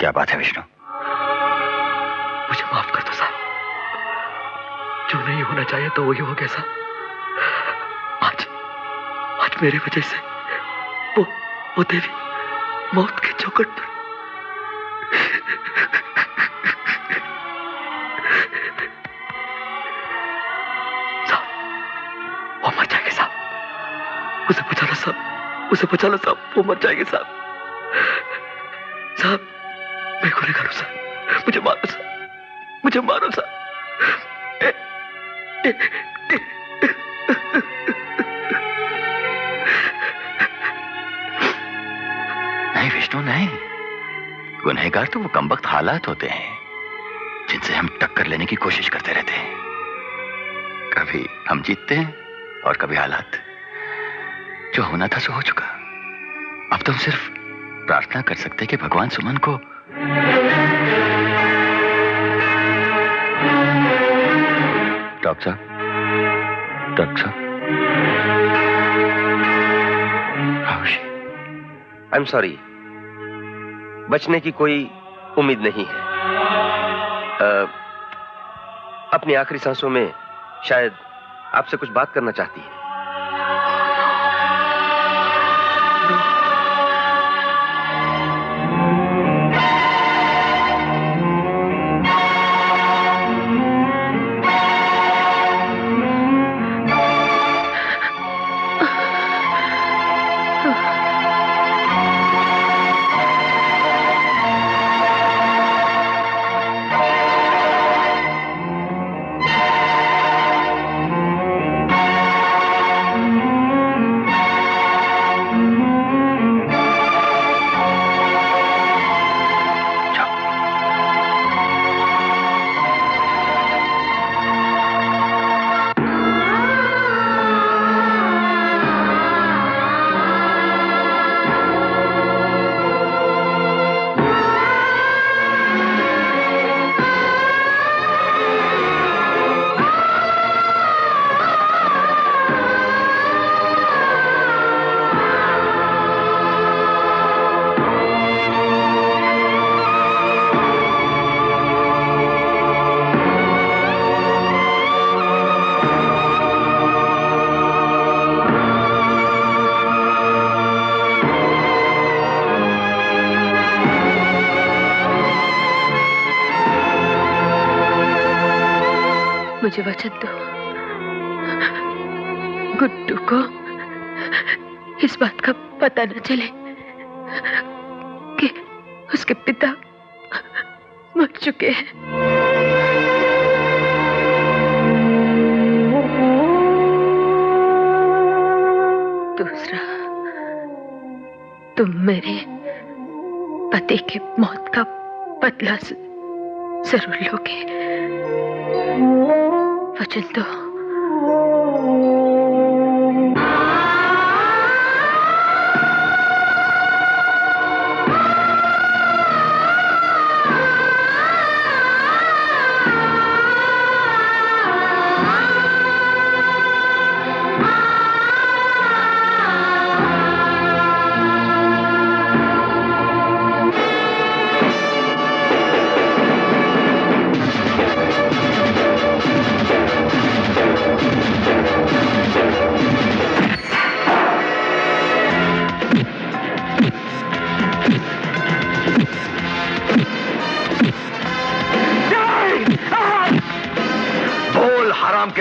क्या बात है विष्णु? मुझे माफ कर दो साहब, जो नहीं होना चाहिए तो वही हो गया साहब। आज मेरी वजह से वो देवी मौत के चौखट पर। साहब, वो मर जाएगी साहब, उसे बचा लो साहब, उसे बचा लो साहब, वो मर जाएगी साहब। साहब, मैं गुनहगार हूं साहब, मुझे मारो साहब, मुझे मारो साहब। नहीं विष्णु नहीं, गुनहगार तो वो कमबख्त हालात होते हैं जिनसे हम टक्कर लेने की कोशिश करते रहते हैं। कभी हम जीतते हैं और कभी हालात। जो होना था सो हो चुका। अब तुम सिर्फ प्रार्थना कर सकते कि भगवान सुमन को डॉक्टर साहब, आई एम सॉरी, बचने की कोई उम्मीद नहीं है। अपनी आखिरी सांसों में शायद आपसे कुछ बात करना चाहती है। मुझे वचन दो, गुड्डू को इस बात का पता न चले कि उसके पिता मर चुके हैं। दूसरा, तुम मेरे पति के मौत का बदला जरूर लोगे। वचन दो।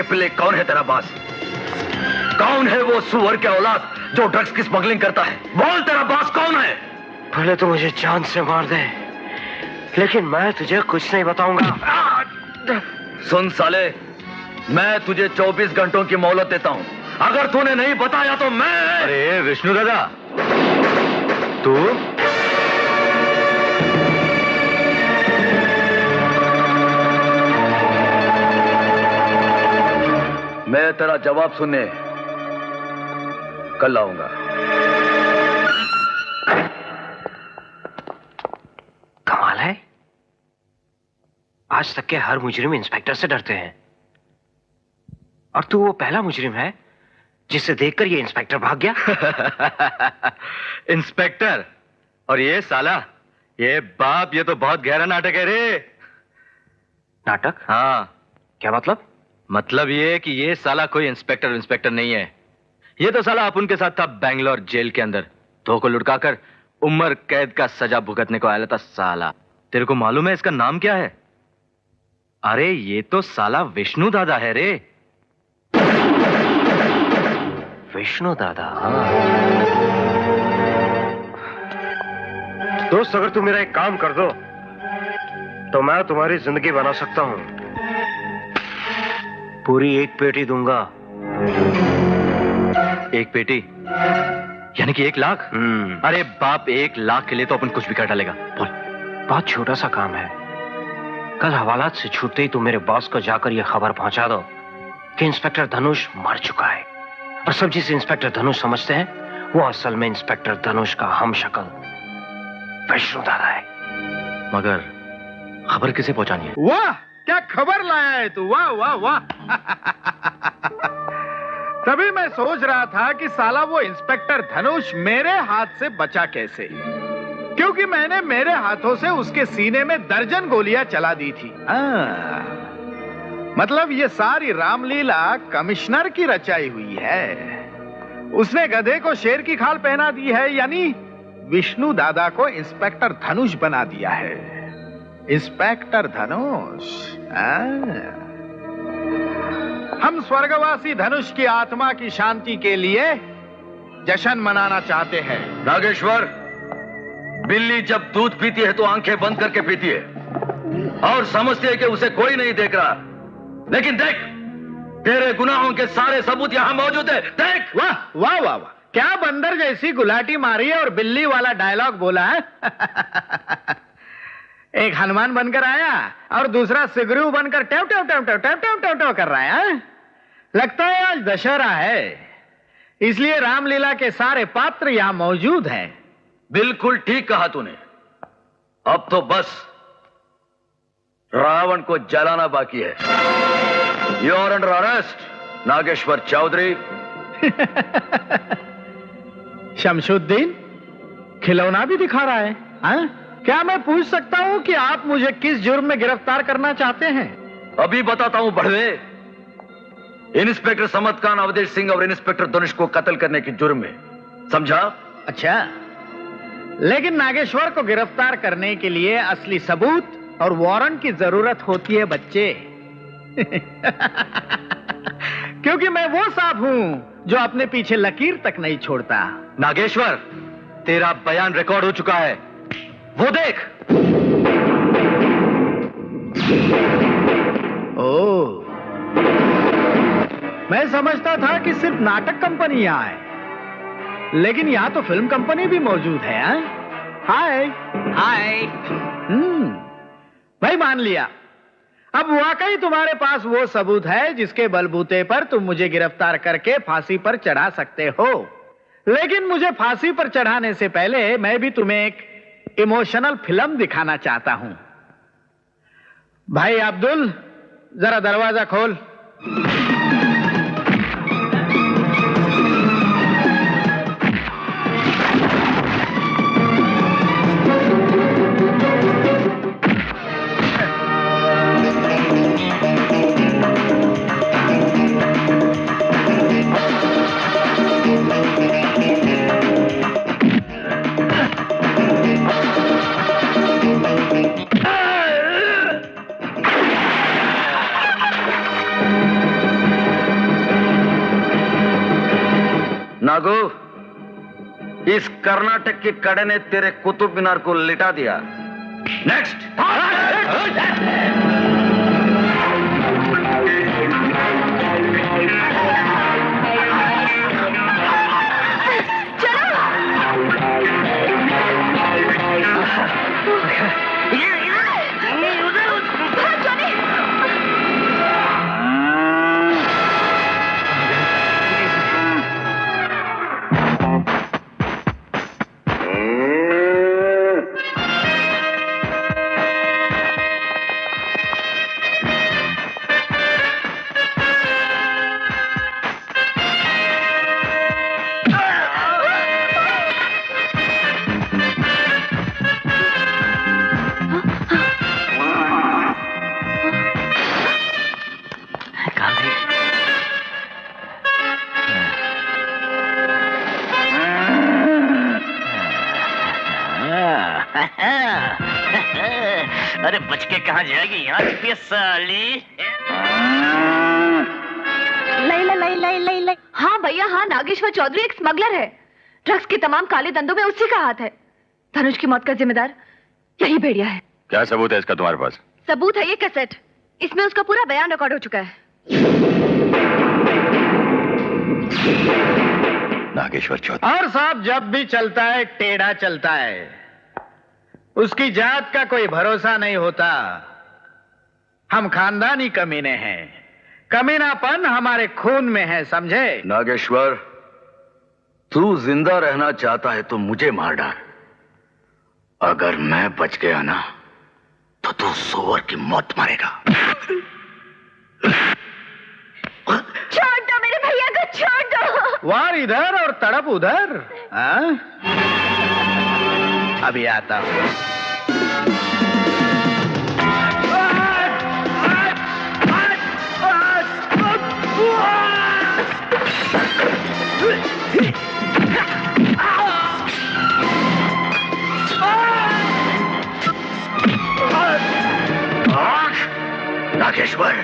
पिल्ले, कौन है तेरा बास? कौन है वो सुअर के औलाद जो ड्रग्स की स्मगलिंग करता है? बोल, तेरा बास कौन है? पहले तो मुझे जान से मार दे, लेकिन मैं तुझे कुछ नहीं बताऊंगा। सुन साले, मैं तुझे 24 घंटों की मोहलत देता हूं। अगर तूने नहीं बताया तो मैं... अरे विष्णु दादा, तू मैं तेरा जवाब सुनने कल आऊंगा। कमाल है, आज तक के हर मुजरिम इंस्पेक्टर से डरते हैं, और तू वो पहला मुजरिम है जिसे देखकर ये इंस्पेक्टर भाग गया। इंस्पेक्टर और ये साला, ये बाप, ये तो बहुत गहरा नाटक है रे। नाटक? हाँ। क्या मतलब? मतलब ये कि ये साला कोई इंस्पेक्टर नहीं है। ये तो साला अपन के साथ था बैंगलोर जेल के अंदर, धो को लुढ़काकर उम्र कैद का सजा भुगतने को आया था साला। तेरे को मालूम है इसका नाम क्या है? अरे ये तो साला विष्णु दादा है रे। विष्णु दादा? हाँ। दोस्त, अगर तुम मेरा एक काम कर दो तो मैं तुम्हारी जिंदगी बना सकता हूं। पूरी 1 पेटी दूंगा। 1 पेटी यानी कि 1 लाख? अरे बाप, 1 लाख के लिए तो अपन कुछ भी कर डालेगा। बोल। बहुत छोटा सा काम है। कल हवालात से छूटते ही तुम मेरे बॉस को जाकर यह खबर पहुंचा दो कि इंस्पेक्टर धनुष मर चुका है, और सब जिसे इंस्पेक्टर धनुष समझते हैं वो असल में इंस्पेक्टर धनुष का हमशक्ल विष्णु दादा है। मगर खबर किसे पहुंचानी है? वाह, क्या खबर लाया है तू! वाह वाह वाह। तभी मैं सोच रहा था कि साला वो इंस्पेक्टर धनुष मेरे हाथ से बचा कैसे, क्योंकि मैंने मेरे हाथों से उसके सीने में दर्जन गोलियां चला दी थी। मतलब ये सारी रामलीला कमिश्नर की रचाई हुई है। उसने गधे को शेर की खाल पहना दी है, यानी विष्णु दादा को इंस्पेक्टर धनुष बना दिया है। इंस्पेक्टर धनुष। हम स्वर्गवासी धनुष की आत्मा की शांति के लिए जश्न मनाना चाहते हैं। नागेश्वर, बिल्ली जब दूध पीती है तो आंखें बंद करके पीती है और समझती है कि उसे कोई नहीं देख रहा, लेकिन देख, तेरे गुनाहों के सारे सबूत यहां मौजूद है। देख। वाह वाह वाह वाह, क्या बंदर जैसी गुलाटी मारी है और बिल्ली वाला डायलॉग बोला है। एक हनुमान बनकर आया और दूसरा सिगरू बनकर टेव टेव टेव टेव टेव टेव टेव टेव कर रहा है। लगता है आज दशहरा है, इसलिए रामलीला के सारे पात्र यहां मौजूद हैं। बिल्कुल ठीक कहा तूने। अब तो बस रावण को जलाना बाकी है। You are under arrest, Nageshwar Chaudhary. Shamshuddin खिलौना भी दिखा रहा है, हाँ? क्या मैं पूछ सकता हूं कि आप मुझे किस जुर्म में गिरफ्तार करना चाहते हैं? अभी बताता हूं बढ़वे। इंस्पेक्टर समत खान, अवधेश सिंह और इंस्पेक्टर धनुष को कत्ल करने की जुर्म में, समझा? अच्छा, लेकिन नागेश्वर को गिरफ्तार करने के लिए असली सबूत और वारंट की जरूरत होती है बच्चे। क्योंकि मैं वो सांप हूं जो अपने पीछे लकीर तक नहीं छोड़ता। नागेश्वर, तेरा बयान रिकॉर्ड हो चुका है, वो देख। ओह, मैं समझता था कि सिर्फ नाटक कंपनी यहां है, लेकिन यहां तो फिल्म कंपनी भी मौजूद है। हाय हाय। भाई मान लिया, अब वाकई तुम्हारे पास वो सबूत है जिसके बलबूते पर तुम मुझे गिरफ्तार करके फांसी पर चढ़ा सकते हो। लेकिन मुझे फांसी पर चढ़ाने से पहले मैं भी तुम्हें एक इमोशनल फिल्म दिखाना चाहता हूं। भाई अब्दुल, जरा दरवाजा खोल। नागू, इस कर्नाटक के कड़े ने तेरे कुतुब मीनार को लिटा दिया। नेक्स्ट। अरे बच के कहाँ जाएगी यहाँ की साली? लै। हाँ भैया हाँ, नागेश्वर चौधरी एक स्मगलर है। ड्रग्स के तमाम काले धंधों में उसी का हाथ है। धनुष की मौत का जिम्मेदार यही भेड़िया है। क्या सबूत है इसका तुम्हारे पास? सबूत है ये कैसेट, इसमें उसका पूरा बयान रिकॉर्ड हो चुका है। नागेश्वर चौधरी। और साहब जब भी चलता है टेढ़ा चलता है, उसकी जात का कोई भरोसा नहीं होता। हम खानदानी कमीने हैं, कमीनापन हमारे खून में है, समझे? नागेश्वर, तू जिंदा रहना चाहता है तो मुझे मार डाल। अगर मैं बच गया ना तो तू सोवर की मौत मरेगा। छोड़ दो मेरे भैया को, छोड़ दो। वार इधर और तड़प उधर। हाँ? अभी आता हूं। नागेश्वर,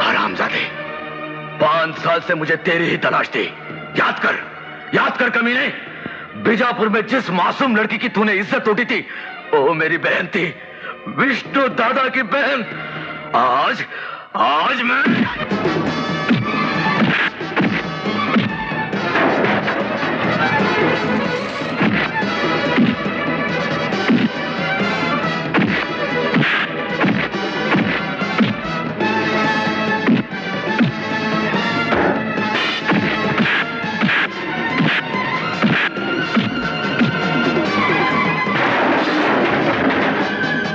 हरामजादे, 5 साल से मुझे तेरी ही तलाश थी। याद कर कमीने, बीजापुर में जिस मासूम लड़की की तूने इज्जत उठी थी, वो मेरी बहन थी, विष्णु दादा की बहन। आज मैं